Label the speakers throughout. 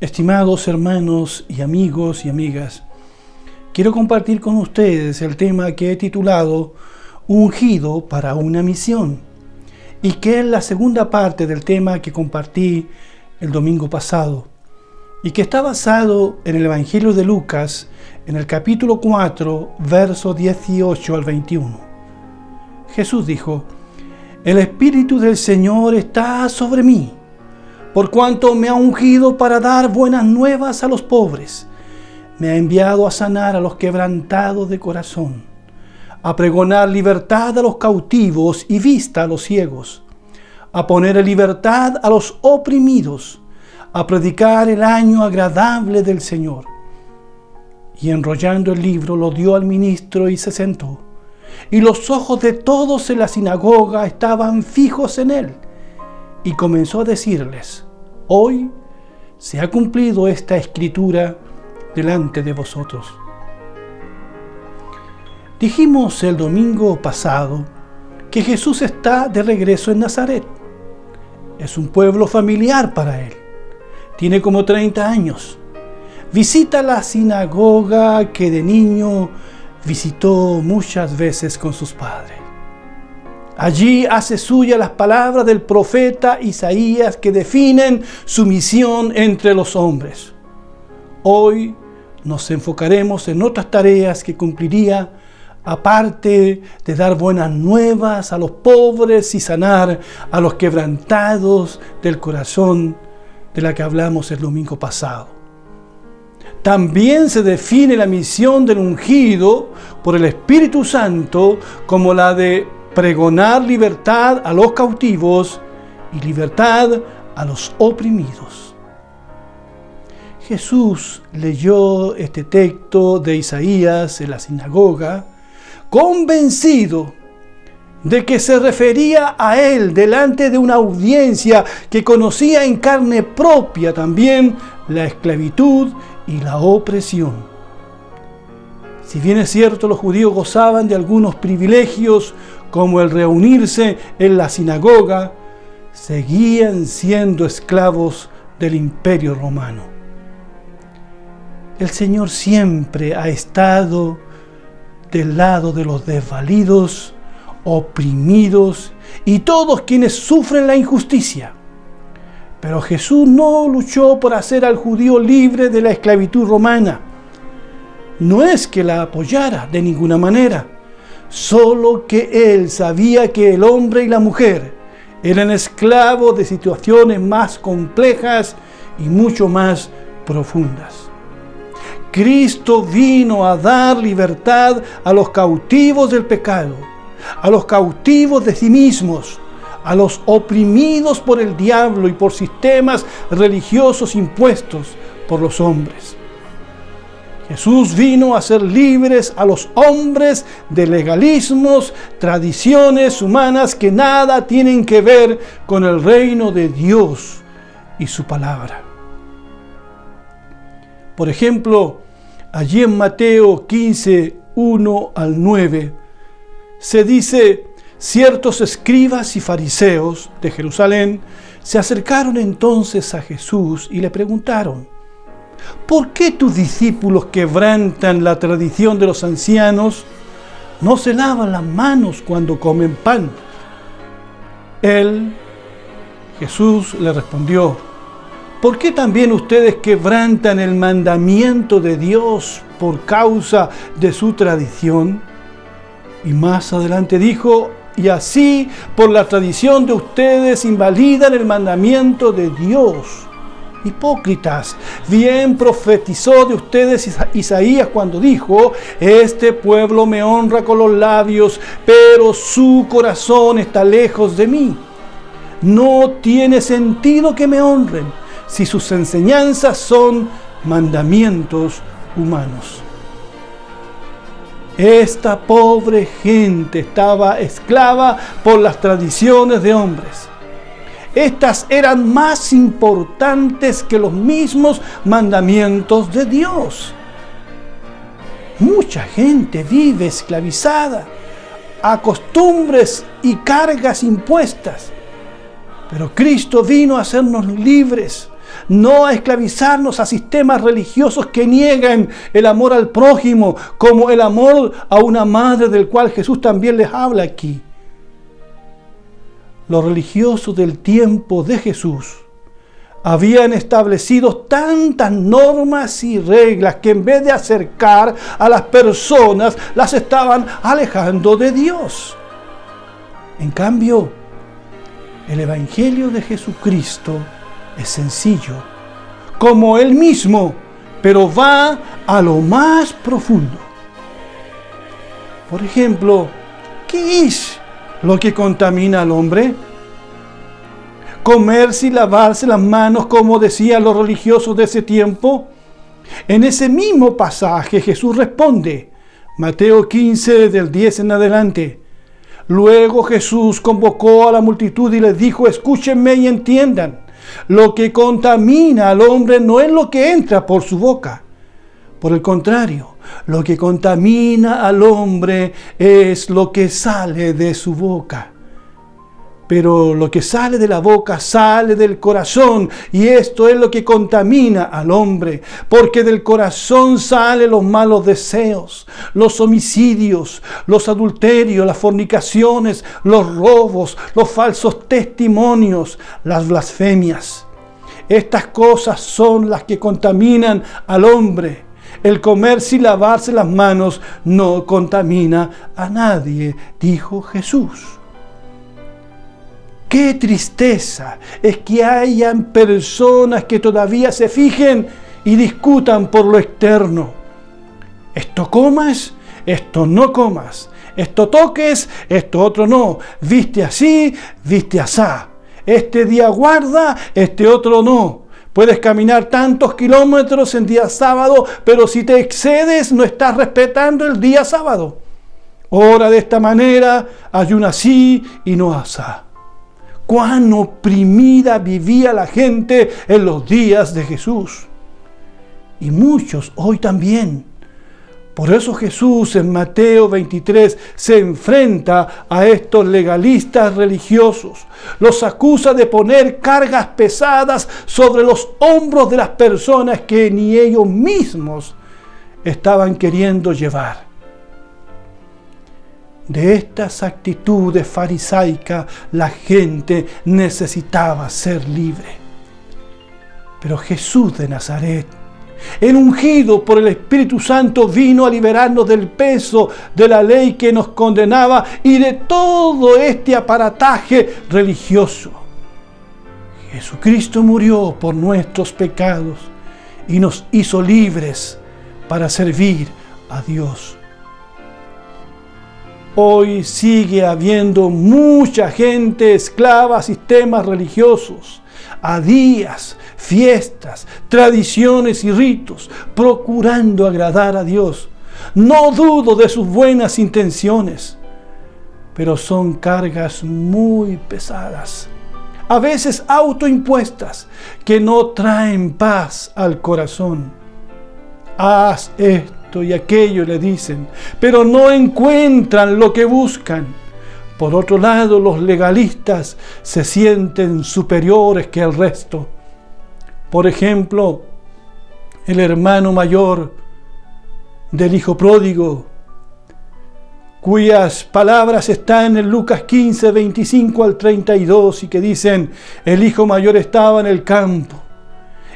Speaker 1: Estimados hermanos y amigos y amigas, quiero compartir con ustedes el tema que he titulado Ungido para una misión, y que es la segunda parte del tema que compartí el domingo pasado, y que está basado en el Evangelio de Lucas, en el capítulo 4, versos 18 al 21. Jesús dijo: El Espíritu del Señor está sobre mí, por cuanto me ha ungido para dar buenas nuevas a los pobres. Me ha enviado a sanar a los quebrantados de corazón, a pregonar libertad a los cautivos y vista a los ciegos, a poner en libertad a los oprimidos, a predicar el año agradable del Señor. Y enrollando el libro lo dio al ministro y se sentó. Y los ojos de todos en la sinagoga estaban fijos en él. Y comenzó a decirles: Hoy se ha cumplido esta escritura delante de vosotros. Dijimos el domingo pasado que Jesús está de regreso en Nazaret. Es un pueblo familiar para él. Tiene como 30 años. Visita la sinagoga que de niño visitó muchas veces con sus padres. Allí hace suya las palabras del profeta Isaías que definen su misión entre los hombres. Hoy nos enfocaremos en otras tareas que cumpliría, aparte de dar buenas nuevas a los pobres y sanar a los quebrantados del corazón, de la que hablamos el domingo pasado. También se define la misión del ungido por el Espíritu Santo como la de pregonar libertad a los cautivos y libertad a los oprimidos. Jesús leyó este texto de Isaías en la sinagoga, convencido de que se refería a él delante de una audiencia que conocía en carne propia también la esclavitud y la opresión. Si bien es cierto, los judíos gozaban de algunos privilegios, como el reunirse en la sinagoga, seguían siendo esclavos del Imperio Romano. El Señor siempre ha estado del lado de los desvalidos, oprimidos y todos quienes sufren la injusticia. Pero Jesús no luchó por hacer al judío libre de la esclavitud romana. No es que la apoyara de ninguna manera, solo que él sabía que el hombre y la mujer eran esclavos de situaciones más complejas y mucho más profundas. Cristo vino a dar libertad a los cautivos del pecado, a los cautivos de sí mismos, a los oprimidos por el diablo y por sistemas religiosos impuestos por los hombres. Jesús vino a hacer libres a los hombres de legalismos, tradiciones humanas que nada tienen que ver con el reino de Dios y su palabra. Por ejemplo, allí en Mateo 15, 1 al 9, se dice: Ciertos escribas y fariseos de Jerusalén se acercaron entonces a Jesús y le preguntaron: ¿Por qué tus discípulos quebrantan la tradición de los ancianos? No se lavan las manos cuando comen pan. Jesús le respondió: ¿Por qué también ustedes quebrantan el mandamiento de Dios por causa de su tradición? Y más adelante dijo: Y así, por la tradición de ustedes, invalidan el mandamiento de Dios. Hipócritas, bien profetizó de ustedes Isaías cuando dijo: Este pueblo me honra con los labios, pero su corazón está lejos de mí. No tiene sentido que me honren si sus enseñanzas son mandamientos humanos. Esta pobre gente estaba esclava por las tradiciones de hombres. Estas eran más importantes que los mismos mandamientos de Dios. Mucha gente vive esclavizada a costumbres y cargas impuestas. Pero Cristo vino a hacernos libres, no a esclavizarnos a sistemas religiosos que niegan el amor al prójimo, como el amor a una madre del cual Jesús también les habla aquí. Los religiosos del tiempo de Jesús habían establecido tantas normas y reglas que en vez de acercar a las personas, las estaban alejando de Dios. En cambio, el Evangelio de Jesucristo es sencillo, como Él mismo, pero va a lo más profundo. Por ejemplo, ¿qué es lo que contamina al hombre? ¿Comerse y lavarse las manos, como decían los religiosos de ese tiempo? En ese mismo pasaje Jesús responde, Mateo 15, del 10 en adelante. Luego Jesús convocó a la multitud y les dijo, escúchenme y entiendan. Lo que contamina al hombre no es lo que entra por su boca. Por el contrario, lo que contamina al hombre es lo que sale de su boca. Pero lo que sale de la boca sale del corazón, y esto es lo que contamina al hombre, porque del corazón salen los malos deseos, los homicidios, los adulterios, las fornicaciones, los robos, los falsos testimonios, las blasfemias. Estas cosas son las que contaminan al hombre. El comerse y lavarse las manos no contamina a nadie, dijo Jesús. Qué tristeza es que hayan personas que todavía se fijen y discutan por lo externo. Esto comas, esto no comas. Esto toques, esto otro no. Viste así, viste asá. Este día guarda, este otro no. Puedes caminar tantos kilómetros en día sábado, pero si te excedes no estás respetando el día sábado. Ora de esta manera, ayuna así y no asá. Cuán oprimida vivía la gente en los días de Jesús. Y muchos hoy también. Por eso Jesús en Mateo 23 se enfrenta a estos legalistas religiosos. Los acusa de poner cargas pesadas sobre los hombros de las personas que ni ellos mismos estaban queriendo llevar. De estas actitudes farisaicas la gente necesitaba ser libre. Pero Jesús de Nazaret, el ungido por el Espíritu Santo, vino a liberarnos del peso de la ley que nos condenaba y de todo este aparataje religioso. Jesucristo murió por nuestros pecados y nos hizo libres para servir a Dios. Hoy sigue habiendo mucha gente esclava a sistemas religiosos, a días, fiestas, tradiciones y ritos, procurando agradar a Dios. No dudo de sus buenas intenciones, pero son cargas muy pesadas, a veces autoimpuestas, que no traen paz al corazón. Haz esto y aquello, le dicen, pero no encuentran lo que buscan. Por otro lado, los legalistas se sienten superiores que el resto. Por ejemplo, el hermano mayor del hijo pródigo, cuyas palabras están en Lucas 15, 25 al 32, y que dicen, el hijo mayor estaba en el campo,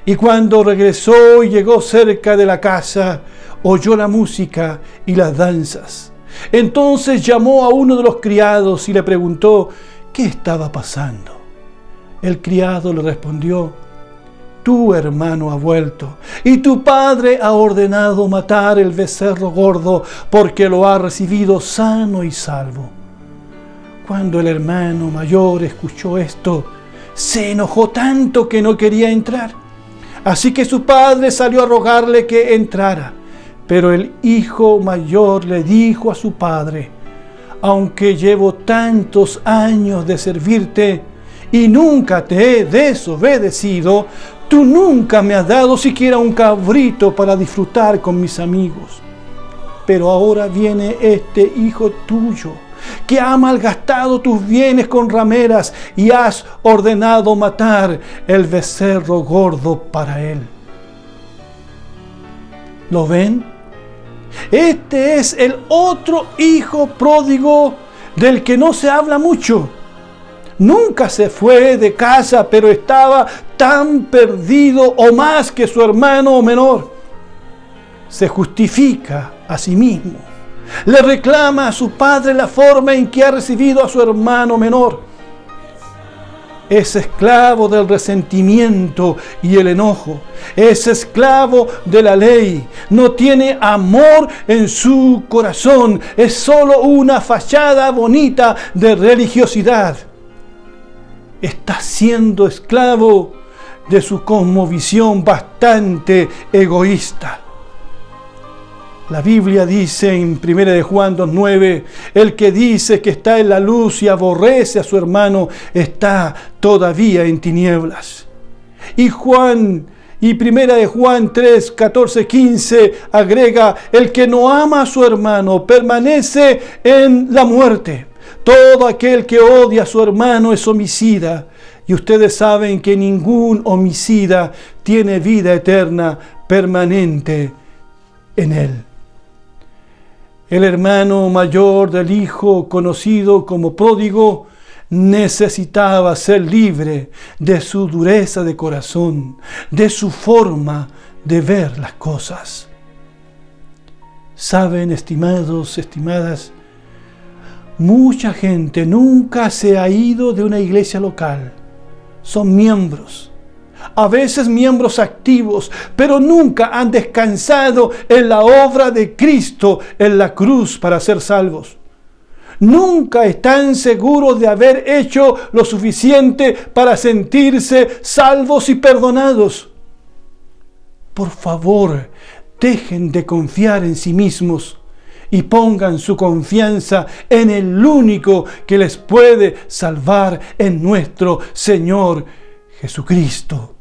Speaker 1: y cuando regresó y llegó cerca de la casa, oyó la música y las danzas. Entonces llamó a uno de los criados y le preguntó qué estaba pasando. El criado le respondió, tu hermano ha vuelto y tu padre ha ordenado matar el becerro gordo porque lo ha recibido sano y salvo. Cuando el hermano mayor escuchó esto, se enojó tanto que no quería entrar. Así que su padre salió a rogarle que entrara. Pero el hijo mayor le dijo a su padre, aunque llevo tantos años de servirte y nunca te he desobedecido, tú nunca me has dado siquiera un cabrito para disfrutar con mis amigos. Pero ahora viene este hijo tuyo que ha malgastado tus bienes con rameras y has ordenado matar el becerro gordo para él. ¿Lo ven? Este es el otro hijo pródigo del que no se habla mucho. Nunca se fue de casa, pero estaba tan perdido o más que su hermano menor. Se justifica a sí mismo. Le reclama a su padre la forma en que ha recibido a su hermano menor. Es esclavo del resentimiento y el enojo. Es esclavo de la ley. No tiene amor en su corazón. Es solo una fachada bonita de religiosidad. Está siendo esclavo de su cosmovisión bastante egoísta. La Biblia dice en 1 de Juan 2:9, el que dice que está en la luz y aborrece a su hermano está todavía en tinieblas. Y 1 de Juan 3:14-15 agrega, el que no ama a su hermano permanece en la muerte. Todo aquel que odia a su hermano es homicida. Y ustedes saben que ningún homicida tiene vida eterna permanente en él. El hermano mayor del hijo conocido como pródigo necesitaba ser libre de su dureza de corazón, de su forma de ver las cosas. Saben, estimados, estimadas, mucha gente nunca se ha ido de una iglesia local. Son miembros, a veces miembros activos, pero nunca han descansado en la obra de Cristo en la cruz para ser salvos. Nunca están seguros de haber hecho lo suficiente para sentirse salvos y perdonados. Por favor, dejen de confiar en sí mismos y pongan su confianza en el único que les puede salvar, en nuestro Señor Jesucristo.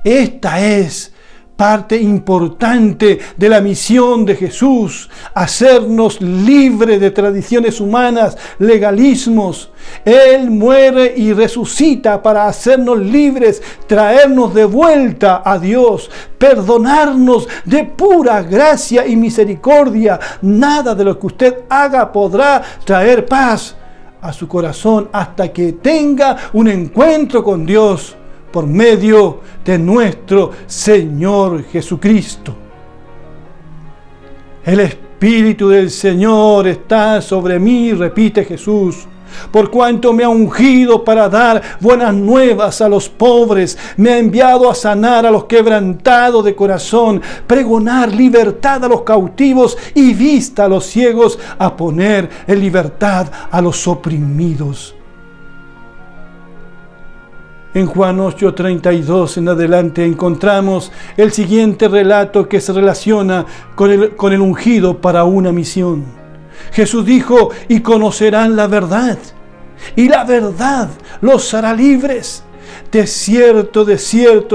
Speaker 1: Esta es parte importante de la misión de Jesús, hacernos libres de tradiciones humanas, legalismos. Él muere y resucita para hacernos libres, traernos de vuelta a Dios, perdonarnos de pura gracia y misericordia. Nada de lo que usted haga podrá traer paz a su corazón hasta que tenga un encuentro con Dios por medio de nuestro Señor Jesucristo. El Espíritu del Señor está sobre mí, repite Jesús, por cuanto me ha ungido para dar buenas nuevas a los pobres, me ha enviado a sanar a los quebrantados de corazón, pregonar libertad a los cautivos y vista a los ciegos, a poner en libertad a los oprimidos. En Juan 8:32 en adelante encontramos el siguiente relato que se relaciona con el ungido para una misión. Jesús dijo, y conocerán la verdad, y la verdad los hará libres. De cierto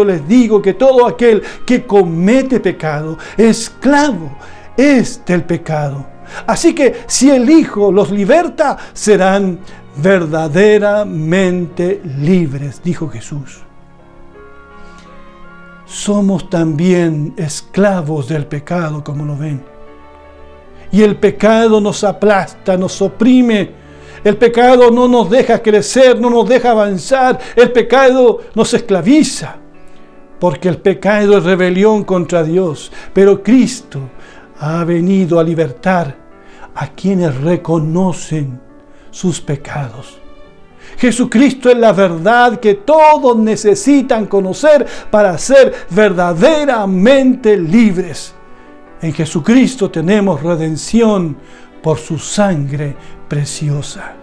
Speaker 1: les digo que todo aquel que comete pecado, esclavo es del pecado. Así que si el Hijo los liberta, serán verdaderamente libres, dijo Jesús. Somos también esclavos del pecado, como lo ven. Y el pecado nos aplasta, nos oprime. El pecado no nos deja crecer, no nos deja avanzar. El pecado nos esclaviza, porque el pecado es rebelión contra Dios. Pero Cristo ha venido a libertar a quienes reconocen sus pecados. Jesucristo es la verdad que todos necesitan conocer para ser verdaderamente libres. En Jesucristo tenemos redención por su sangre preciosa.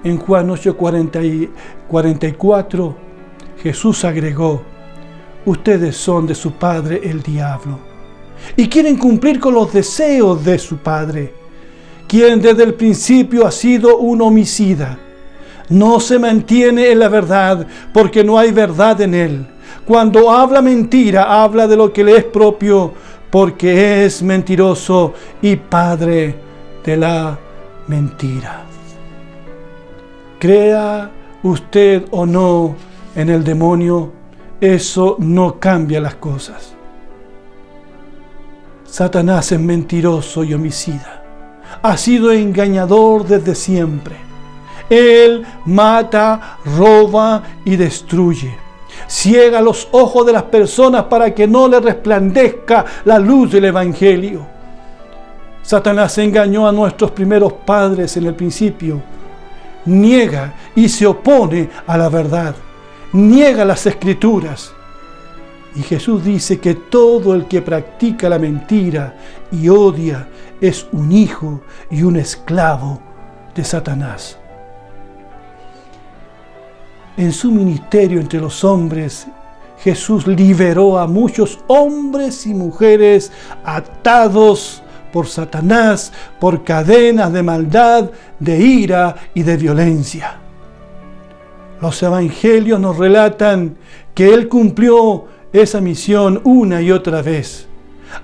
Speaker 1: En Juan 8:44, Jesús agregó, ustedes son de su padre el diablo y quieren cumplir con los deseos de su padre, quien desde el principio ha sido un homicida. No se mantiene en la verdad, porque no hay verdad en él. Cuando habla mentira, habla de lo que le es propio, porque es mentiroso y padre de la mentira. Crea usted o no en el demonio, eso no cambia las cosas. Satanás es mentiroso y homicida. Ha sido engañador desde siempre. Él mata, roba y destruye. Ciega los ojos de las personas para que no le resplandezca la luz del Evangelio. Satanás engañó a nuestros primeros padres en el principio. Niega y se opone a la verdad. Niega las Escrituras. Y Jesús dice que todo el que practica la mentira y odia es un hijo y un esclavo de Satanás. En su ministerio entre los hombres, Jesús liberó a muchos hombres y mujeres atados por Satanás, por cadenas de maldad, de ira y de violencia. Los evangelios nos relatan que Él cumplió esa misión una y otra vez.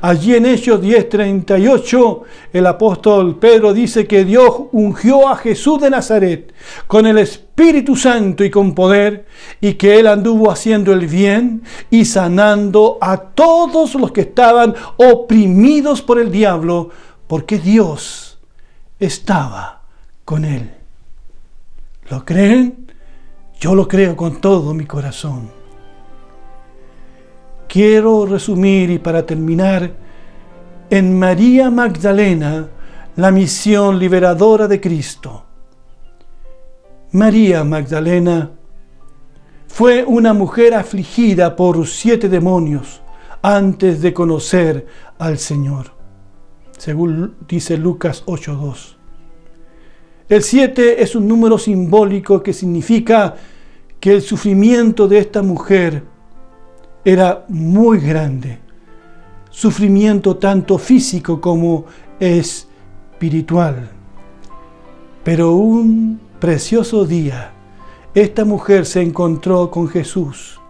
Speaker 1: Allí en Hechos 10:38, el apóstol Pedro dice que Dios ungió a Jesús de Nazaret con el Espíritu Santo y con poder, y que Él anduvo haciendo el bien y sanando a todos los que estaban oprimidos por el diablo, porque Dios estaba con Él. ¿Lo creen? Yo lo creo con todo mi corazón. Quiero resumir y para terminar, en María Magdalena, la misión liberadora de Cristo. María Magdalena fue una mujer afligida por 7 demonios antes de conocer al Señor, según dice Lucas 8:2. El 7 es un número simbólico que significa que el sufrimiento de esta mujer era muy grande, sufrimiento tanto físico como espiritual. Pero un precioso día, esta mujer se encontró con Jesús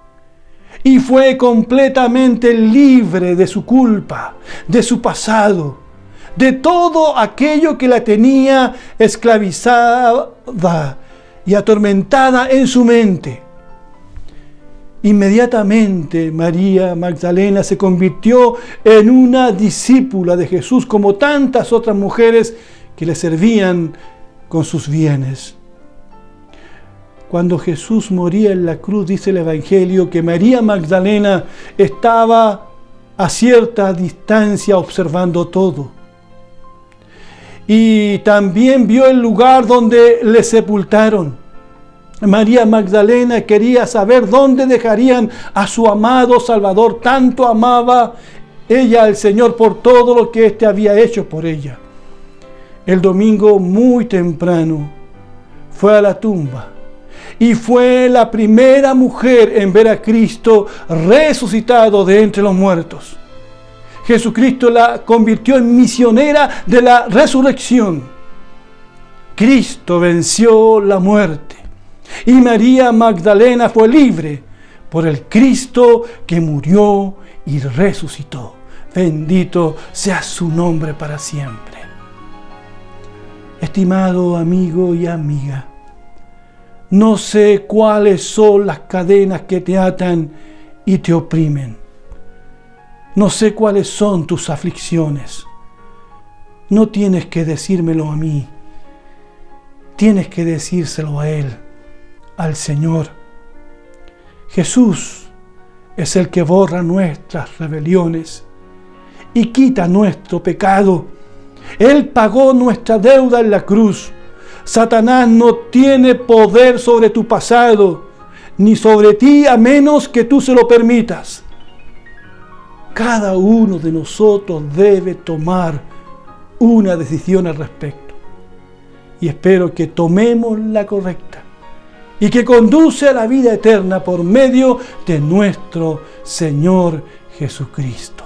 Speaker 1: y fue completamente libre de su culpa, de su pasado, de todo aquello que la tenía esclavizada y atormentada en su mente. Inmediatamente María Magdalena se convirtió en una discípula de Jesús, como tantas otras mujeres que le servían con sus bienes. Cuando Jesús moría en la cruz, dice el Evangelio, que María Magdalena estaba a cierta distancia observando todo. Y también vio el lugar donde le sepultaron. María Magdalena quería saber dónde dejarían a su amado Salvador. Tanto amaba ella al Señor por todo lo que éste había hecho por ella. El domingo muy temprano fue a la tumba y fue la primera mujer en ver a Cristo resucitado de entre los muertos. Jesucristo la convirtió en misionera de la resurrección. Cristo venció la muerte. Y María Magdalena fue libre por el Cristo que murió y resucitó. Bendito sea su nombre para siempre. Estimado amigo y amiga, no sé cuáles son las cadenas que te atan y te oprimen. No sé cuáles son tus aflicciones. No tienes que decírmelo a mí. Tienes que decírselo a Él, al Señor. Jesús es el que borra nuestras rebeliones y quita nuestro pecado. Él pagó nuestra deuda en la cruz. Satanás no tiene poder sobre tu pasado, ni sobre ti, a menos que tú se lo permitas. Cada uno de nosotros debe tomar una decisión al respecto. Y espero que tomemos la correcta y que conduce a la vida eterna por medio de nuestro Señor Jesucristo.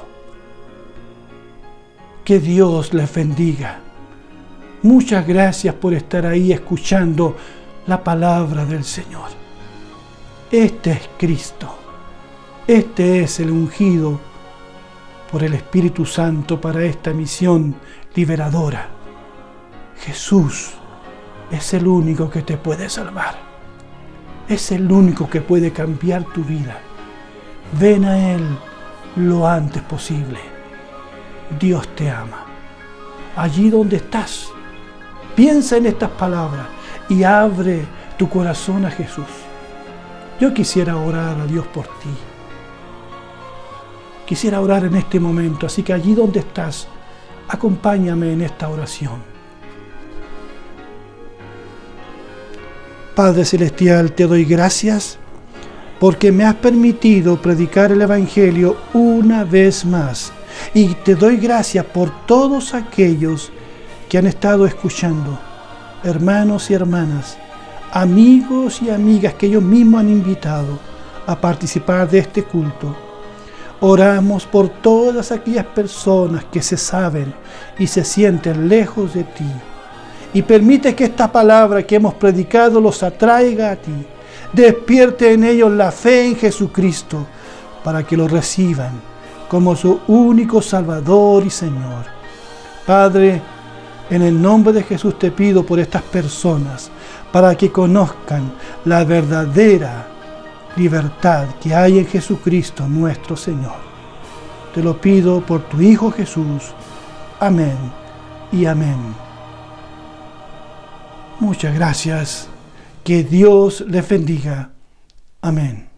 Speaker 1: Que Dios les bendiga. Muchas gracias por estar ahí escuchando la palabra del Señor. Este es Cristo. Este es el ungido por el Espíritu Santo para esta misión liberadora. Jesús es el único que te puede salvar. Es el único que puede cambiar tu vida. Ven a Él lo antes posible. Dios te ama. Allí donde estás, piensa en estas palabras y abre tu corazón a Jesús. Yo quisiera orar a Dios por ti. Quisiera orar en este momento, así que allí donde estás, acompáñame en esta oración. Padre Celestial, te doy gracias porque me has permitido predicar el Evangelio una vez más. Y te doy gracias por todos aquellos que han estado escuchando, hermanos y hermanas, amigos y amigas que ellos mismos han invitado a participar de este culto. Oramos por todas aquellas personas que se saben y se sienten lejos de ti. Y permite que esta palabra que hemos predicado los atraiga a ti. Despierte en ellos la fe en Jesucristo para que lo reciban como su único Salvador y Señor. Padre, en el nombre de Jesús te pido por estas personas para que conozcan la verdadera libertad que hay en Jesucristo nuestro Señor. Te lo pido por tu Hijo Jesús. Amén y amén. Muchas gracias. Que Dios les bendiga. Amén.